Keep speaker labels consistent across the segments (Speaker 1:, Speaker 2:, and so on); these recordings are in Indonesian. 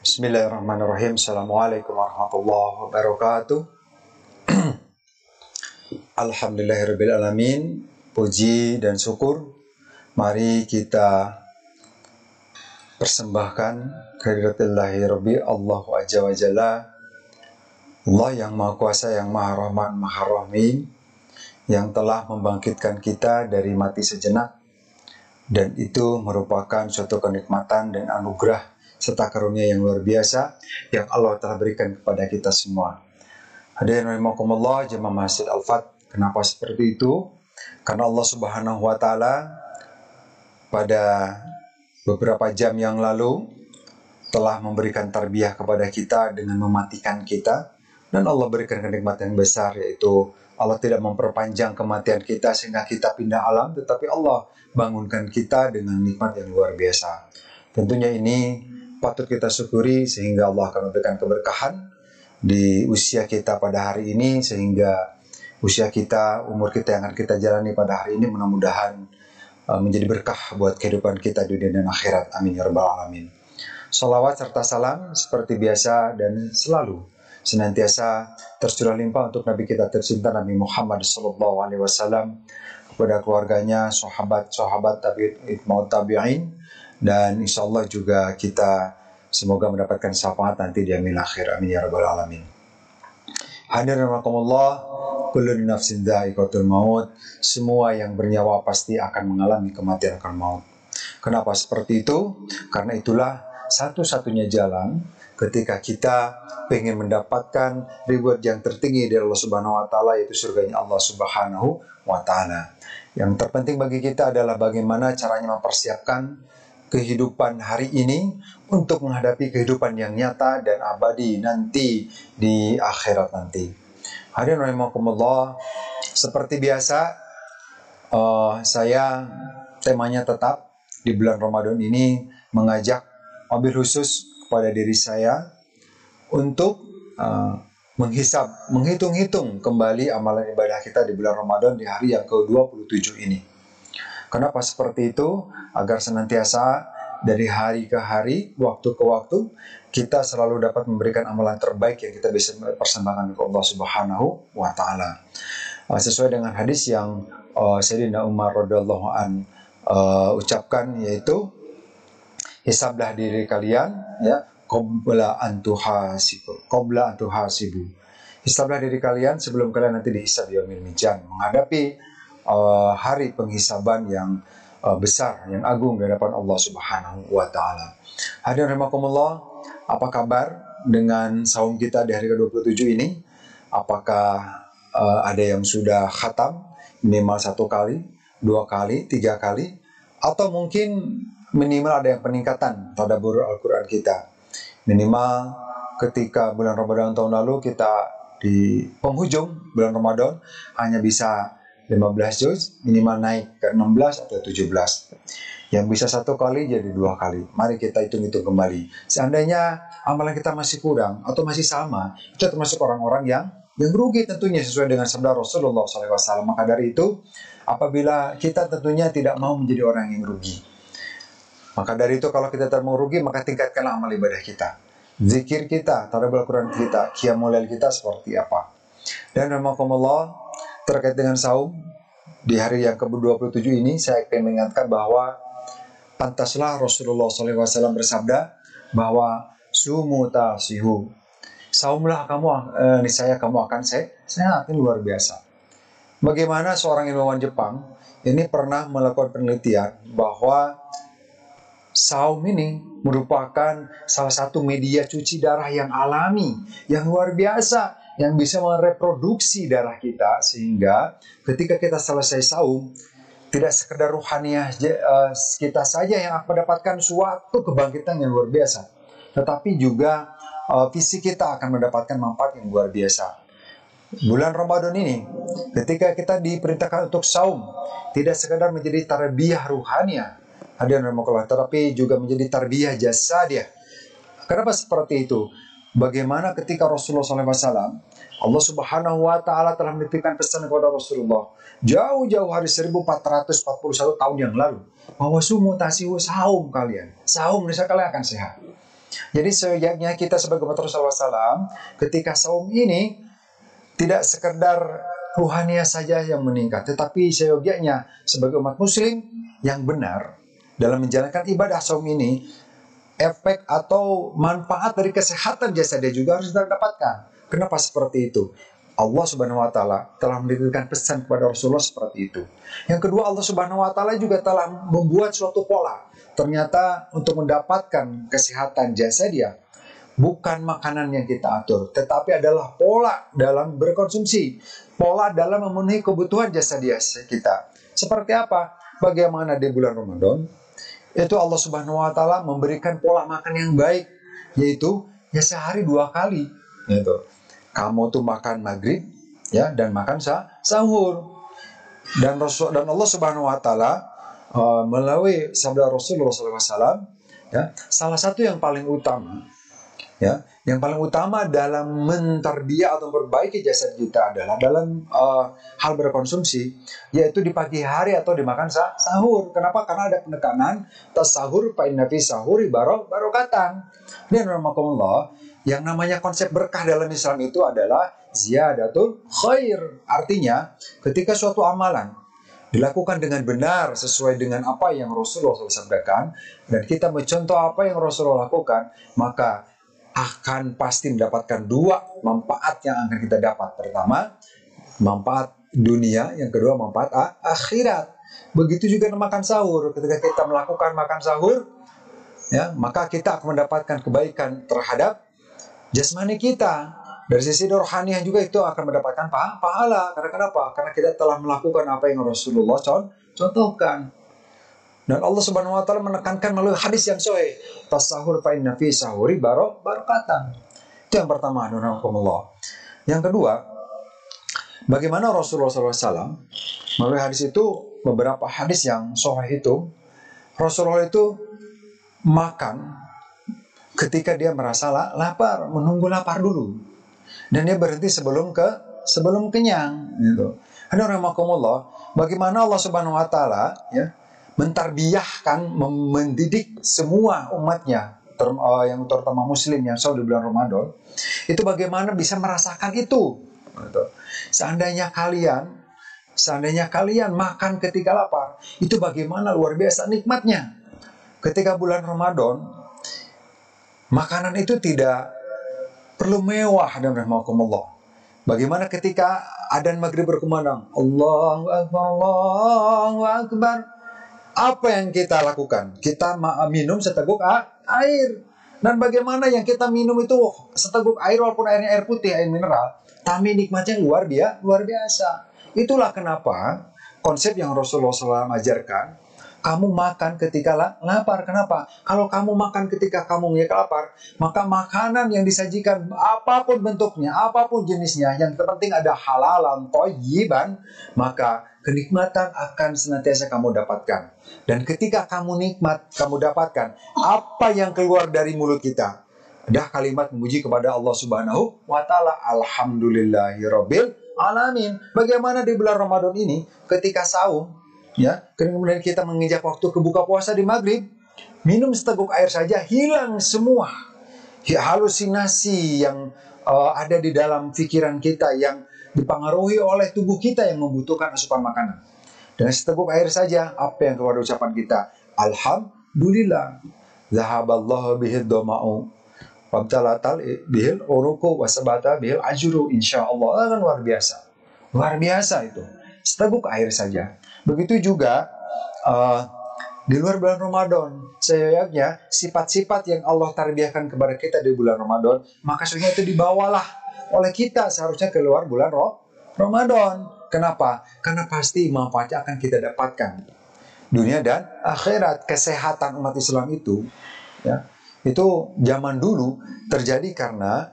Speaker 1: Bismillahirrahmanirrahim. Assalamualaikum warahmatullahi wabarakatuh. Alhamdulillahirrabbilalamin. Puji dan syukur mari kita persembahkan kehadiratillahirabbi Rabbi Allah Azza wa Jalla, Allah yang Maha Kuasa, yang Maha Rahman, Maha Rahim, yang telah membangkitkan kita dari mati sejenak, dan itu merupakan suatu kenikmatan dan anugerah serta karunia yang luar biasa yang Allah telah berikan kepada kita semua. Hadirin rahimakumullah, jemaah Masjid Al-Fat. Kenapa seperti itu? Karena Allah Subhanahu wa taala pada beberapa jam yang lalu telah memberikan tarbiyah kepada kita dengan mematikan kita, dan Allah berikan kenikmatan yang besar, yaitu Allah tidak memperpanjang kematian kita sehingga kita pindah alam, tetapi Allah bangunkan kita dengan nikmat yang luar biasa. Tentunya ini patut kita syukuri, sehingga Allah akan memberikan keberkahan di usia kita pada hari ini, sehingga usia kita, umur kita yang akan kita jalani pada hari ini mudah-mudahan menjadi berkah buat kehidupan kita di dunia dan akhirat. Amin ya rabbal alamin. Salawat serta salam seperti biasa dan selalu senantiasa tercurah limpah untuk Nabi kita tercinta Nabi Muhammad SAW, kepada keluarganya, sahabat-sahabat tabi'in, dan insya Allah juga kita semoga mendapatkan syafaat nanti di yaumil akhir. Amin ya rabbal alamin. Hadirin rahimakumullah, kullu nafsin dha'iqatul maut. Semua yang bernyawa pasti akan mengalami kematian akan maut. Kenapa seperti itu? Karena itulah satu-satunya jalan ketika kita ingin mendapatkan reward yang tertinggi dari Allah Subhanahu wa taala, yaitu surganya Allah Subhanahu wa taala. Yang terpenting bagi kita adalah bagaimana caranya mempersiapkan kehidupan hari ini untuk menghadapi kehidupan yang nyata dan abadi nanti di akhirat nanti. Hadirin rahimakumullah, seperti biasa saya temanya tetap di bulan Ramadan ini mengajak wabil khusus kepada diri saya untuk menghitung-hitung kembali amalan ibadah kita di bulan Ramadan di hari yang ke-27 ini. Kenapa seperti itu? Agar senantiasa dari hari ke hari, waktu ke waktu, kita selalu dapat memberikan amalan terbaik yang kita bisa persembahkan kepada Allah Subhanahu wa taala. Sesuai dengan hadis yang Sayyidina Umar radhiyallahu an ucapkan, yaitu hisablah diri kalian ya qabla an tuhasibu. Hisablah diri kalian sebelum kalian nanti dihisab yaumil mizan, menghadapi hari penghisaban yang besar, yang agung di hadapan Allah Subhanahu wa taala. Hadirin rahimakumullah, apa kabar dengan saum kita di hari ke-27 ini? Apakah ada yang sudah khatam minimal 1 kali, 2 kali, 3 kali, atau mungkin minimal ada yang peningkatan tadabbur Al-Qur'an kita. Minimal ketika bulan Ramadan tahun lalu kita di penghujung bulan Ramadan hanya bisa 15 juz, minimal naik ke 16 atau 17. Yang bisa 1 kali jadi 2 kali. Mari kita hitung-hitung kembali. Seandainya amalan kita masih kurang atau masih sama, itu termasuk orang-orang yang rugi tentunya, sesuai dengan sabda Rasulullah SAW. Maka dari itu, apabila kita tentunya tidak mau menjadi orang yang rugi, maka dari itu kalau kita tidak mau rugi, maka tingkatkanlah amal ibadah kita. Zikir kita, tadabbur Al-Quran kita, qiyamul lail kita seperti apa. Dan rahimakumullah, terkait dengan saum di hari yang ke-27 ini, saya ingin mengingatkan bahwa pantaslah Rasulullah SAW bersabda bahwa sumu tasihu, saumlah kamu, niscaya kamu akan sehat. Ini luar biasa. Bagaimana seorang ilmuwan Jepang ini pernah melakukan penelitian bahwa saum ini merupakan salah satu media cuci darah yang alami, yang luar biasa, yang bisa mereproduksi darah kita, sehingga ketika kita selesai saum, tidak sekedar ruhaniah kita saja yang akan mendapatkan suatu kebangkitan yang luar biasa, tetapi juga fisik kita akan mendapatkan manfaat yang luar biasa. Bulan Ramadan ini, ketika kita diperintahkan untuk saum, tidak sekedar menjadi tarbiyah ruhaniah, tetapi juga menjadi tarbiyah jasadiyah. Kenapa seperti itu? Bagaimana ketika Rasulullah SAW, Allah Subhanahu wa taala telah menitipkan pesan kepada Rasulullah jauh-jauh hari 1441 tahun yang lalu, bahwa sumu tasihu, saum kalian. Saum, niscaya kalian akan sehat. Jadi seyogyanya kita sebagai umat Rasulullah SAW, ketika saum ini tidak sekedar ruhaniah saja yang meningkat, tetapi seyogyanya sebagai umat muslim yang benar dalam menjalankan ibadah saum ini, efek atau manfaat dari kesehatan jasad dia juga harus kita dapatkan. Kenapa seperti itu? Allah Subhanahu wa taala telah memberikan pesan kepada Rasulullah seperti itu. Yang kedua, Allah Subhanahu wa taala juga telah membuat suatu pola. Ternyata untuk mendapatkan kesehatan jasad dia, bukan makanan yang kita atur, tetapi adalah pola dalam berkonsumsi, pola dalam memenuhi kebutuhan jasad dia kita. Seperti apa? Bagaimana di bulan Ramadan? Itu Allah Subhanahu wa taala memberikan pola makan yang baik, yaitu ya sehari 2 kali, gitu. Kamu tuh makan maghrib ya dan makan sahur. Dan Allah Subhanahu wa taala melalui sabda Rasulullah SAW, ya, salah satu yang paling utama, ya, yang paling utama dalam menterbiah atau memperbaiki jasad kita adalah dalam hal berkonsumsi, yaitu di pagi hari atau dimakan sahur. Kenapa? Karena ada penekanan tasahur fa inna fi sahuri barokatan. Dan rahmatullah, yang namanya konsep berkah dalam Islam itu adalah ziyadatul khair. Artinya, ketika suatu amalan dilakukan dengan benar sesuai dengan apa yang Rasulullah SAW sampaikan, dan kita mencontoh apa yang Rasulullah lakukan, maka akan pasti mendapatkan 2 manfaat yang akan kita dapat. Pertama, manfaat dunia, yang kedua manfaat akhirat. Begitu juga makan sahur. Ketika kita melakukan makan sahur, ya, maka kita akan mendapatkan kebaikan terhadap jasmani kita. Dari sisi rohaniah juga itu akan mendapatkan pahala. Karena kenapa? Karena kita telah melakukan apa yang Rasulullah contohkan. Dan Allah Subhanahu wa taala menekankan melalui hadis yang sahih, tasahur fa inna fi sahuri barokatan. Itu yang pertama, Allah. Yang kedua, bagaimana Rasulullah SAW melalui hadis itu, beberapa hadis yang sahih itu, Rasulullah itu makan ketika dia merasa lapar, menunggu lapar dulu. Dan dia berhenti sebelum kenyang, gitu. Alhamdulillah, bagaimana Allah Subhanahu wa taala ya mentarbiyahkan, mendidik semua umatnya, yang terutama muslim yang selalu di bulan Ramadan, itu bagaimana bisa merasakan itu, gitu. Seandainya kalian makan ketika lapar, itu bagaimana luar biasa nikmatnya. Ketika bulan Ramadan, makanan itu tidak perlu mewah dan rahmatullah. Bagaimana ketika adzan maghrib berkumandang, Allahu Akbar, Allahu Akbar. Apa yang kita lakukan? Kita minum seteguk air. Dan bagaimana yang kita minum itu seteguk air, walaupun airnya air putih, air mineral, tapi nikmatnya luar biasa. Itulah kenapa konsep yang Rasulullah SAW ajarkan, kamu makan ketika lapar. Kenapa? Kalau kamu makan ketika kamu lapar, maka makanan yang disajikan, apapun bentuknya, apapun jenisnya, yang terpenting ada halalan, thayyiban, maka kenikmatan akan senantiasa kamu dapatkan. Dan ketika kamu nikmat, kamu dapatkan apa yang keluar dari mulut kita, ada kalimat memuji kepada Allah Subhanahu wa taala, alhamdulillahirabbil alamin. Bagaimana di bulan Ramadan ini ketika saum, ya, kemudian kita menginjak waktu ke buka puasa di maghrib, minum seteguk air saja hilang semua halusinasi yang ada di dalam pikiran kita, yang dipengaruhi oleh tubuh kita yang membutuhkan asupan makanan. Dan seteguk air saja, apa yang keluar dari ucapan kita? Alhamdulillah, zahaballahu bihid doma'u wabtalatal bihil uruku wasabata bihil ajuru, insyaallah. Kan luar biasa itu, seteguk air saja. Begitu juga di luar bulan Ramadan, seyaknya sifat-sifat yang Allah tarbiyahkan kepada kita di bulan Ramadan, maka sebenarnya itu dibawalah oleh kita seharusnya keluar bulan Ramadan. Kenapa? Karena pasti manfaatnya akan kita dapatkan dunia dan akhirat. Kesehatan umat Islam itu, ya, itu zaman dulu terjadi karena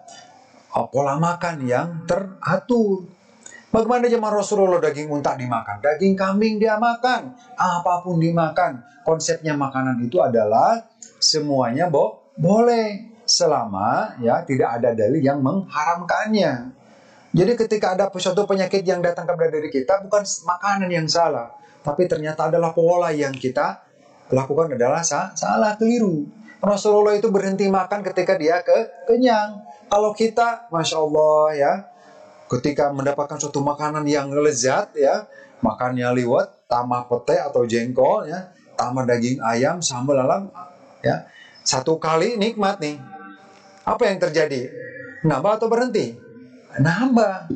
Speaker 1: pola makan yang teratur. Bagaimana zaman Rasulullah daging unta dimakan, daging kambing dia makan, apapun dimakan. Konsepnya makanan itu adalah semuanya boleh selama ya tidak ada dalil yang mengharamkannya. Jadi ketika ada suatu penyakit yang datang kepada diri kita, bukan makanan yang salah, tapi ternyata adalah pola yang kita lakukan adalah salah, keliru. Rasulullah itu berhenti makan ketika dia kenyang. Kalau kita, Masya Allah ya, ketika mendapatkan suatu makanan yang lezat ya, makannya liwet, tambah pete atau jengkol ya, tambah daging ayam, sambal alam ya, satu kali nikmat nih. Apa yang terjadi? Nambah atau berhenti? Nambah.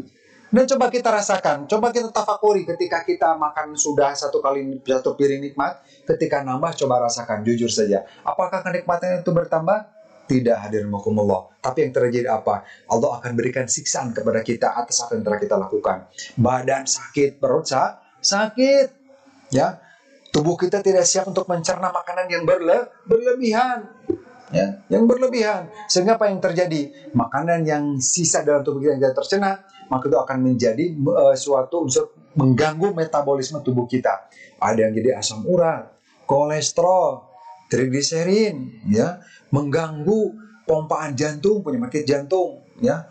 Speaker 1: Dan coba kita rasakan, coba kita tafakuri ketika kita makan sudah satu piring nikmat, ketika nambah coba rasakan, jujur saja. Apakah kenikmatan itu bertambah? Tidak, hadirin rahimakumullah. Tapi yang terjadi apa? Allah akan berikan siksaan kepada kita atas apa yang telah kita lakukan. Badan sakit, perut sakit. Ya, tubuh kita tidak siap untuk mencerna makanan yang berlebihan. Ya, yang berlebihan. Sehingga apa yang terjadi? Makanan yang sisa dalam tubuh kita yang tidak tercerna, maka itu akan menjadi suatu unsur mengganggu metabolisme tubuh kita. Ada yang jadi asam urat, kolesterol, trigliserin, ya, mengganggu pompaan jantung, penyakit jantung, ya,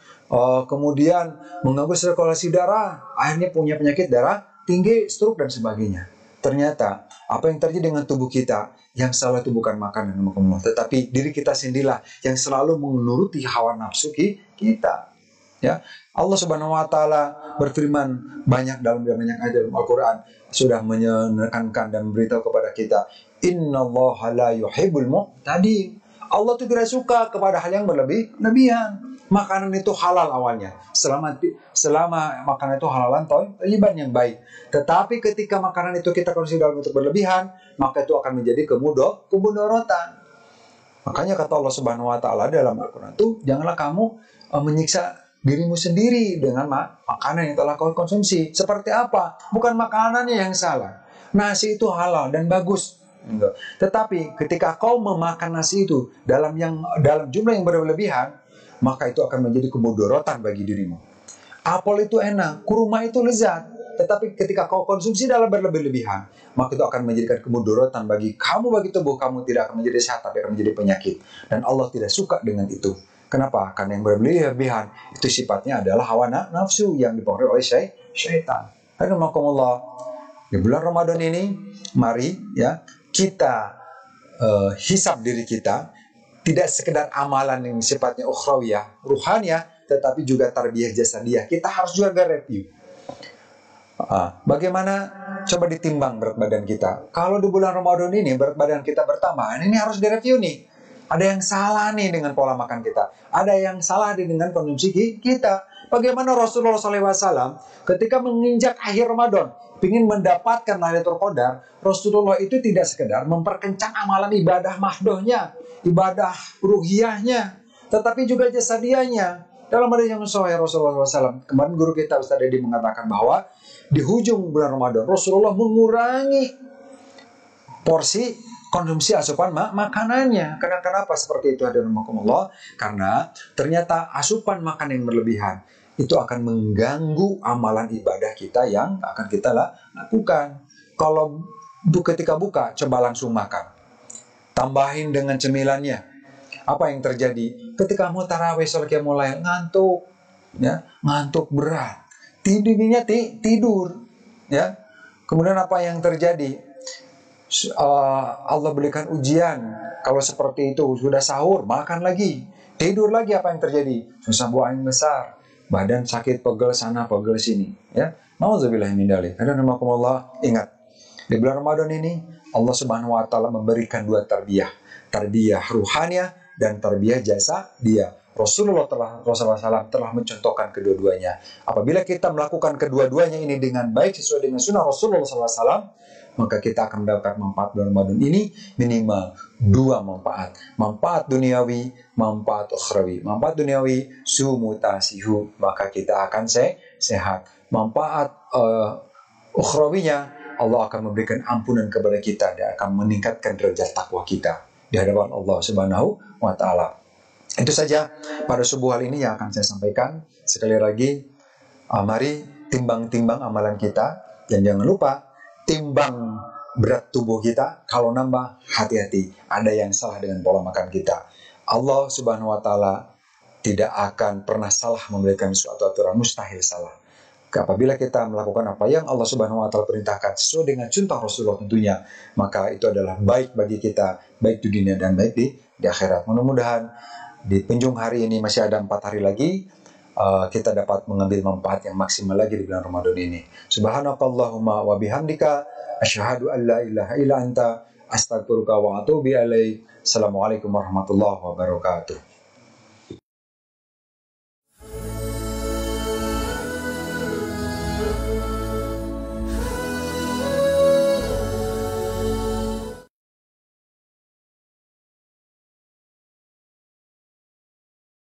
Speaker 1: kemudian mengganggu sirkulasi darah, akhirnya punya penyakit darah tinggi, stroke dan sebagainya. Ternyata apa yang terjadi dengan tubuh kita, yang salah itu bukan makanan, tetapi diri kita sendirilah yang selalu menuruti hawa nafsu kita. Ya, Allah Subhanahu wa taala berfirman banyak dalam banyak ayat dalam Al-Qur'an sudah menekankan dan memberitahu kepada kita, innallaha la yuhibbul mu'tadin. Allah itu tidak suka kepada hal yang berlebihan. Makanan itu halal awalnya, selama makanan itu halalan thayyiban yang baik. Tetapi ketika makanan itu kita konsumsi dalam bentuk berlebihan, maka itu akan menjadi kemudorotan. Makanya kata Allah Subhanahu wa taala dalam Al-Qur'an itu, janganlah kamu menyiksa dirimu sendiri dengan makanan yang telah kau konsumsi. Seperti apa? Bukan makanannya yang salah. Nasi itu halal dan bagus. Tetapi ketika kau memakan nasi itu dalam jumlah yang berlebihan, maka itu akan menjadi kemudorotan bagi dirimu. Apel itu enak, kurma itu lezat, tetapi ketika kau konsumsi dalam berlebihan, maka itu akan menjadikan kemudorotan bagi kamu, bagi tubuh kamu, tidak akan menjadi sehat, tapi akan menjadi penyakit. Dan Allah tidak suka dengan itu. Kenapa? Karena yang berlebihan itu sifatnya adalah hawa nafsu yang dipengaruhi oleh syaitan. Alhamdulillah, di bulan Ramadan ini, mari ya kita hisab diri kita, tidak sekedar amalan yang sifatnya ukhrawiyah, ruhaniyah, tetapi juga tarbiyah jasadiyah. Kita harus juga review. Bagaimana? Coba ditimbang berat badan kita. Kalau di bulan Ramadan ini berat badan kita bertambah, ini harus direview nih. Ada yang salah nih dengan pola makan kita. Ada yang salah dengan konsumsi kita. Bagaimana Rasulullah SAW ketika menginjak akhir Ramadan, ingin mendapatkan Lailatul Qadar, Rasulullah itu tidak sekedar memperkencang amalan ibadah mahdohnya, ibadah ruhiyahnya, tetapi juga jasadiahnya. Dalam hadis yang sahih Rasulullah SAW, kemarin guru kita Ustaz Dedi mengatakan bahwa di hujung bulan Ramadan Rasulullah mengurangi porsi konsumsi asupan makanannya. Kenapa seperti itu, hadirin rahimakumullah? Karena ternyata asupan makan yang berlebihan itu akan mengganggu amalan ibadah kita yang akan kita lakukan. Kalau ketika buka, coba langsung makan. Tambahin dengan cemilannya. Apa yang terjadi? Ketika mau tarawih, sholatnya mulai ngantuk, ya, ngantuk berat. Tidurnya tidur, ya. Kemudian apa yang terjadi? Allah berikan ujian. Kalau seperti itu sudah sahur, makan lagi, tidur lagi. Apa yang terjadi? Susah buang air besar, badan sakit, pegel sana, pegel sini, ya. Nauzubillahi min dzalik. Alhamdulillah, ingat di bulan Ramadan ini Allah Subhanahu wa taala memberikan dua tarbiyah ruhaniyah dan tarbiyah jasadiyah. Rasulullah SAW telah mencontohkan kedua-duanya. Apabila kita melakukan kedua-duanya ini dengan baik sesuai dengan sunnah Rasulullah SAW, maka kita akan mendapat manfaat bulan Ramadan ini minimal dua manfaat. Manfaat duniawi, manfaat ukhrawi. Manfaat duniawi, sumutasihu, maka kita akan sehat. Manfaat ukhrawinya, Allah akan memberikan ampunan kepada kita dan akan meningkatkan derajat takwa kita di hadapan Allah Subhanahu wa taala. Itu saja pada subuh hal ini yang akan saya sampaikan. Sekali lagi, mari timbang-timbang amalan kita, dan jangan lupa timbang berat tubuh kita. Kalau nambah, hati-hati, ada yang salah dengan pola makan kita. Allah Subhanahu wa taala tidak akan pernah salah memberikan suatu aturan, mustahil salah. Apabila kita melakukan apa yang Allah Subhanahu wa taala perintahkan sesuai dengan contoh Rasulullah tentunya, maka itu adalah baik bagi kita, baik di dunia dan baik di akhirat. Mudah-mudahan di penjung hari ini masih ada 4 hari lagi, kita dapat mengambil manfaat yang maksimal lagi di bulan Ramadan ini. Subhanakallahumma wa bihamdika asyhadu an la ilaha illa anta astaghfiruka wa atubu ilaik. Assalamualaikum warahmatullahi wabarakatuh.